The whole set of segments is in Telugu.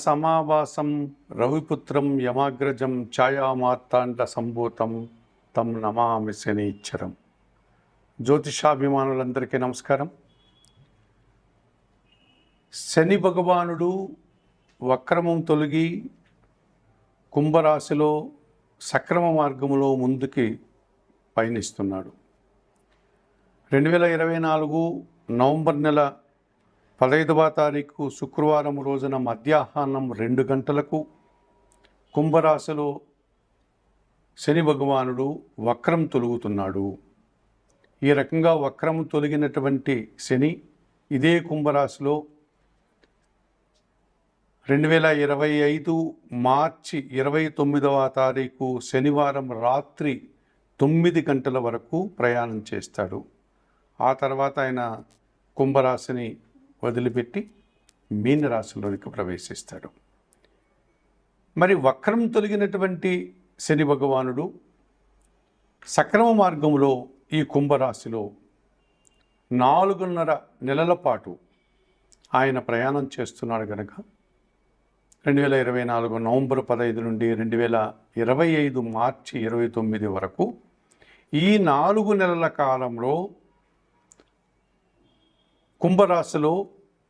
సమావాసం రవిపుత్రం యమాగ్రజం ఛాయామార్తాండ సంభూతం తం నమామి శనిచ్చరం. జ్యోతిషాభిమానులందరికీ నమస్కారం. శని భగవానుడు వక్రమం తొలగి కుంభరాశిలో సక్రమ మార్గములో ముందుకి పయనిస్తున్నాడు. 2024 నవంబర్ నెల 15వ తారీఖు శుక్రవారం రోజున మధ్యాహ్నం 2 గంటలకు కుంభరాశిలో శని భగవానుడు వక్రం తొలుగుతున్నాడు. ఈ రకంగా వక్రం తొలగినటువంటి శని ఇదే కుంభరాశిలో 2025 మార్చి 29వ తారీఖు శనివారం రాత్రి 9 గంటల వరకు ప్రయాణం చేస్తాడు. ఆ తర్వాత ఆయన కుంభరాశిని వదిలిపెట్టి మీనరాశిలోనికి ప్రవేశిస్తాడు. మరి వక్రం తొలగినటువంటి శని భగవానుడు సక్రమ మార్గంలో ఈ కుంభరాశిలో 4.5 నెలల పాటు ఆయన ప్రయాణం చేస్తున్నాడు కనుక 2024 నవంబర్ 15 నుండి 2025 మార్చి 29 వరకు ఈ 4 నెలల కాలంలో కుంభరాశిలో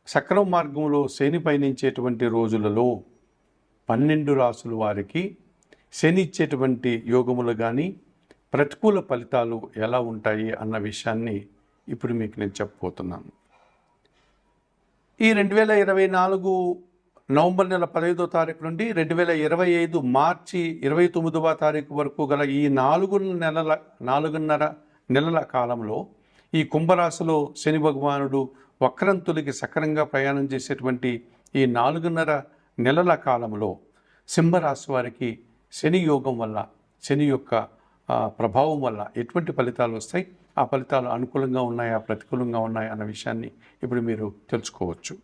సక్రమ మార్గంలో శని పయనించేటువంటి రోజులలో 12 రాశుల వారికి శని ఇచ్చేటువంటి యోగములు కానీ ప్రతికూల ఫలితాలు ఎలా ఉంటాయి అన్న విషయాన్ని ఇప్పుడు మీకు నేను చెప్పబోతున్నాను. ఈ 2024 నవంబర్ నెల 15వ తారీఖు నుండి 2025 మార్చి 29వ తారీఖు వరకు గల ఈ 4.5 నెలల కాలంలో ఈ కుంభరాశిలో శని భగవానుడు వక్రం తొలగి సక్రంగా ప్రయాణం చేసేటువంటి ఈ 4.5 నెలల కాలంలో సింహరాశి వారికి శని యోగం వల్ల, శని యొక్క ప్రభావం వల్ల ఎటువంటి ఫలితాలు వస్తాయి, ఆ ఫలితాలు అనుకూలంగా ఉన్నాయా ప్రతికూలంగా ఉన్నాయా అన్న విషయాన్ని ఇప్పుడు మీరు తెలుసుకోవచ్చు.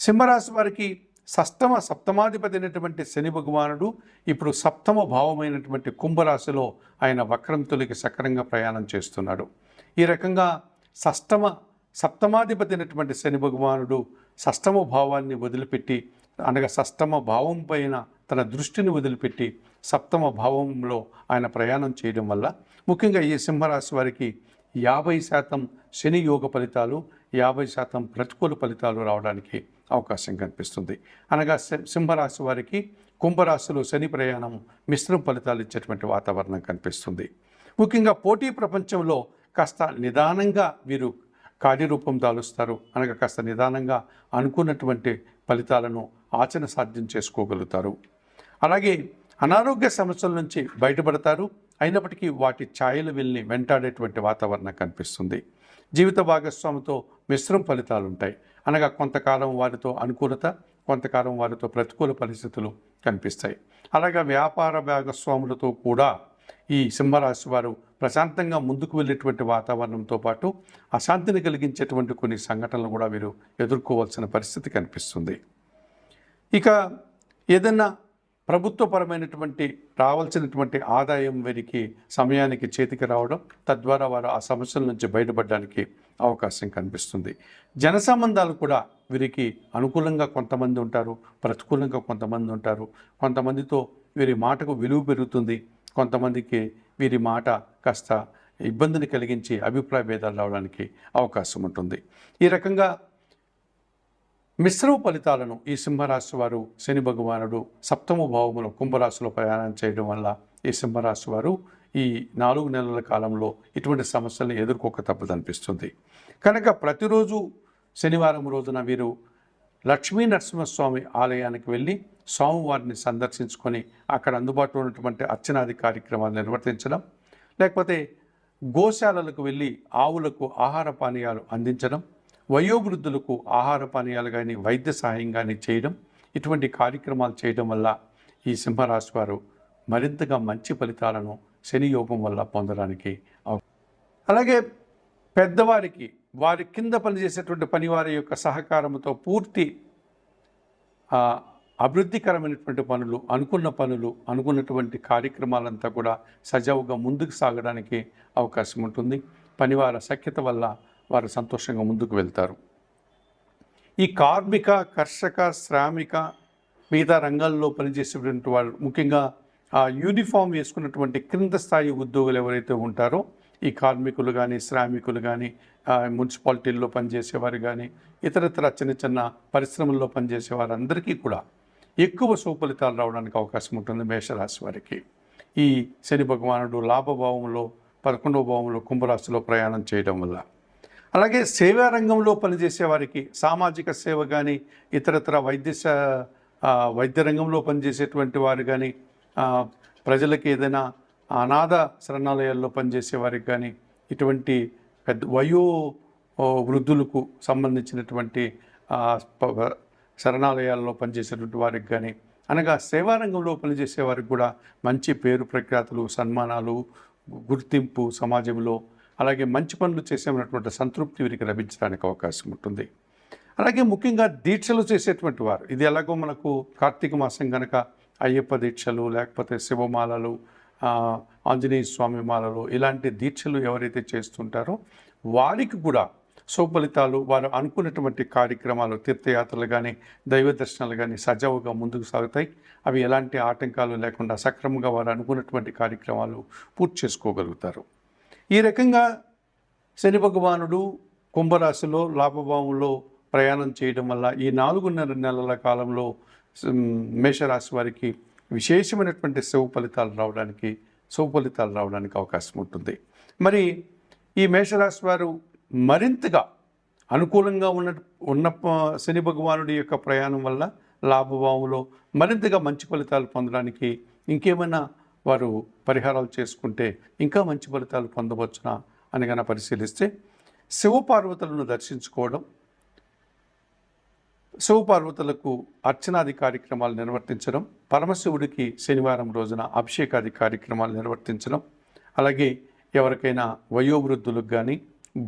సింహరాశి వారికి సప్తమాధిపతి అయినటువంటి శని భగవానుడు ఇప్పుడు సప్తమ భావమైనటువంటి కుంభరాశిలో ఆయన వక్రం తొలగి సక్రంగా ప్రయాణం చేస్తున్నాడు. ఈ రకంగా సప్తమాధిపతి అయినటువంటి శని భగవానుడు షష్టమ భావాన్ని వదిలిపెట్టి, అనగా షష్టమ భావం పైన తన దృష్టిని వదిలిపెట్టి సప్తమ భావంలో ఆయన ప్రయాణం చేయడం వల్ల ముఖ్యంగా ఈ సింహరాశి వారికి 50% శని యోగ ఫలితాలు, 50% ప్రతికూల ఫలితాలు రావడానికి అవకాశం కనిపిస్తుంది. అనగా సింహరాశి వారికి కుంభరాశిలో శని ప్రయాణం మిశ్రమ ఫలితాలు ఇచ్చేటువంటి వాతావరణం కనిపిస్తుంది. ముఖ్యంగా పోటీ ప్రపంచంలో కాస్త నిదానంగా వీరు కార్యరూపం దాలుస్తారు. అనగా కాస్త నిదానంగా అనుకున్నటువంటి ఫలితాలను ఆచరణ సాధ్యం చేసుకోగలుగుతారు. అలాగే అనారోగ్య సమస్యల నుంచి బయటపడతారు. అయినప్పటికీ వాటి ఛాయలు వెళ్ళి వెంటాడేటువంటి వాతావరణం కనిపిస్తుంది. జీవిత భాగస్వామితో మిశ్రమ ఫలితాలు ఉంటాయి. అనగా కొంతకాలం వారితో అనుకూలత, కొంతకాలం వారితో ప్రతికూల పరిస్థితులు కనిపిస్తాయి. అలాగే వ్యాపార భాగస్వాములతో కూడా ఈ సింహరాశి వారు ప్రశాంతంగా ముందుకు వెళ్ళేటువంటి వాతావరణంతో పాటు అశాంతిని కలిగించేటువంటి కొన్ని సంఘటనలు కూడా వీరు ఎదుర్కోవాల్సిన పరిస్థితి కనిపిస్తుంది. ఇక ఏదన్నా ప్రభుత్వపరమైనటువంటి రావాల్సినటువంటి ఆదాయం వీరికి సమయానికి చేతికి రావడం, తద్వారా వారు ఆ సమస్యల నుంచి బయటపడడానికి అవకాశం కనిపిస్తుంది. జన సంబంధాలు కూడా వీరికి అనుకూలంగా కొంతమంది ఉంటారు, ప్రతికూలంగా కొంతమంది ఉంటారు. కొంతమందితో వీరి మాటకు విలువ పెరుగుతుంది, కొంతమందికి వీరి మాట కాస్త ఇబ్బందిని కలిగించి అభిప్రాయ భేదాలు రావడానికి అవకాశం ఉంటుంది. ఈ రకంగా మిశ్రమ ఫలితాలను ఈ సింహరాశి వారు శని భగవానుడు సప్తమ భావములో కుంభరాశిలో ప్రయాణం చేయడం వల్ల ఈ సింహరాశి వారు ఈ 4 నెలల కాలంలో ఇటువంటి సమస్యలను ఎదుర్కోక తప్పదనిపిస్తుంది. కనుక ప్రతిరోజు శనివారం రోజున వీరు లక్ష్మీ నరసింహస్వామి ఆలయానికి వెళ్ళి స్వామివారిని సందర్శించుకొని అక్కడ అందుబాటులో ఉన్నటువంటి అర్చనాది కార్యక్రమాలు నిర్వర్తించడం, లేకపోతే గోశాలలకు వెళ్ళి ఆవులకు ఆహార పానీయాలు అందించడం, వయోవృద్ధులకు ఆహార పానీయాలు కానీ వైద్య సహాయం కానీ చేయడం, ఇటువంటి కార్యక్రమాలు చేయడం వల్ల ఈ సింహరాశి వారు మరింతగా మంచి ఫలితాలను శని యోగం వల్ల పొందడానికి. అలాగే పెద్దవారికి, వారి కింద పనిచేసేటువంటి పనివారి యొక్క సహకారంతో పూర్తి అభివృద్ధికరమైనటువంటి పనులు, అనుకున్నటువంటి కార్యక్రమాలంతా కూడా సజావుగా ముందుకు సాగడానికి అవకాశం ఉంటుంది. పనివార సఖ్యత వల్ల వారు సంతోషంగా ముందుకు వెళ్తారు. ఈ కార్మిక, కర్షక, శ్రామిక మిగతా రంగాల్లో పనిచేసేటువంటి వారు, ముఖ్యంగా యూనిఫామ్ వేసుకున్నటువంటి క్రింద స్థాయి ఉద్యోగులు ఎవరైతే ఉంటారో, ఈ కార్మికులు కానీ, శ్రామికులు కానీ, మున్సిపాలిటీల్లో పనిచేసేవారు కానీ, ఇతరత్ర చిన్న చిన్న పరిశ్రమల్లో పనిచేసే వారందరికీ కూడా ఎక్కువ సుఫలితాలు రావడానికి అవకాశం ఉంటుంది మేషరాశి వారికి. ఈ శని భగవానుడు లాభభావంలో 11వ భావంలో కుంభరాశిలో ప్రయాణం చేయడం వల్ల. అలాగే సేవా రంగంలో పనిచేసే వారికి సామాజిక సేవ కానీ, ఇతరత్ర వైద్య రంగంలో పనిచేసేటువంటి వారు కానీ, ప్రజలకి ఏదైనా అనాథ శరణాలయాల్లో పనిచేసే వారికి కానీ, ఇటువంటి పెద్ద వృద్ధులకు సంబంధించినటువంటి శరణాలయాల్లో పనిచేసేటువంటి వారికి కానీ, అనగా సేవారంగంలో పనిచేసే వారికి కూడా మంచి పేరు ప్రఖ్యాతులు, సన్మానాలు, గుర్తింపు సమాజంలో, అలాగే మంచి పనులు చేసేటువంటి సంతృప్తి వీరికి లభించడానికి అవకాశం ఉంటుంది. అలాగే ముఖ్యంగా దీక్షలు చేసేటువంటి వారు, ఇది ఎలాగో మనకు కార్తీక మాసం కనుక అయ్యప్ప దీక్షలు, లేకపోతే శివమాలలు, ఆంజనేయ స్వామి మాలలు, ఇలాంటి దీక్షలు ఎవరైతే చేస్తుంటారో వారికి కూడా సుఫలితాలు, వారు అనుకున్నటువంటి కార్యక్రమాలు, తీర్థయాత్రలు కానీ, దైవ దర్శనాలు కానీ సజావుగా ముందుకు సాగుతాయి. అవి ఎలాంటి ఆటంకాలు లేకుండా సక్రమంగా వారు అనుకున్నటువంటి కార్యక్రమాలు పూర్తి చేసుకోగలుగుతారు. ఈ రకంగా శని భగవానుడు కుంభరాశిలో లాభభావంలో ప్రయాణం చేయడం వల్ల ఈ 4.5 నెలల కాలంలో మేషరాశి వారికి విశేషమైనటువంటి సుఫలితాలు రావడానికి అవకాశం ఉంటుంది. మరి ఈ మేషరాశి వారు మరింతగా అనుకూలంగా ఉన్న శని భగవానుడి యొక్క ప్రయాణం వల్ల లాభభావంలో మరింతగా మంచి ఫలితాలు పొందడానికి ఇంకేమైనా వారు పరిహారాలు చేసుకుంటే ఇంకా మంచి ఫలితాలు పొందవచ్చునా అని కనుక పరిశీలిస్తే, శివపార్వతులను దర్శించుకోవడం, శివపార్వతులకు అర్చనాది కార్యక్రమాలు నిర్వర్తించడం, పరమశివుడికి శనివారం రోజున అభిషేకాది కార్యక్రమాలు నిర్వర్తించడం, అలాగే ఎవరికైనా వయోవృద్ధులకు కానీ,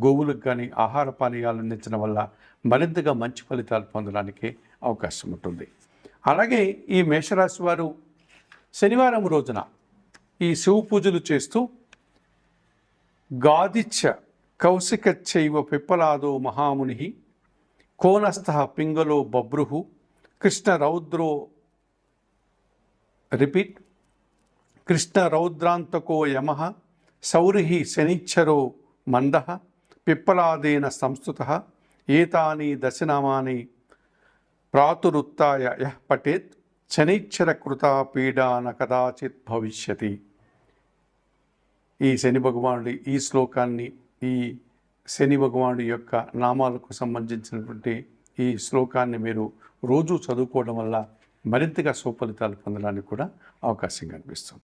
గోవులకు కానీ ఆహార పానీయాలు అందించడం వల్ల మరింతగా మంచి ఫలితాలు పొందడానికి అవకాశం ఉంటుంది. అలాగే ఈ మేషరాశి వారు శనివారం రోజున ఈ శివ పూజలు చేస్తూ గాదిచ్చ కౌశికచ్చైవ పిప్పలాదో మహాముని కోనస్థ పింగళో బభ్రుహు కృష్ణ రౌద్రాంతకో యమః సౌరిహి శనిచ్చరో మందః పిప్పలాదేన సంస్థుతః ఏతాని దశనామాని ప్రాతురుత్తాయ యః పఠేత్ శనిచ్చర కృతా పీడా న కదాచిత్ భవిష్యతి. ఈ శని భగవానుడి ఈ శ్లోకాన్ని, ఈ శని భగవానుడి యొక్క నామాలకు సంబంధించినటువంటి ఈ శ్లోకాన్ని మీరు రోజు చదువుకోవడం వల్ల మరింతగా సుఫలితాలు పొందడానికి కూడా అవకాశం కనిపిస్తుంది.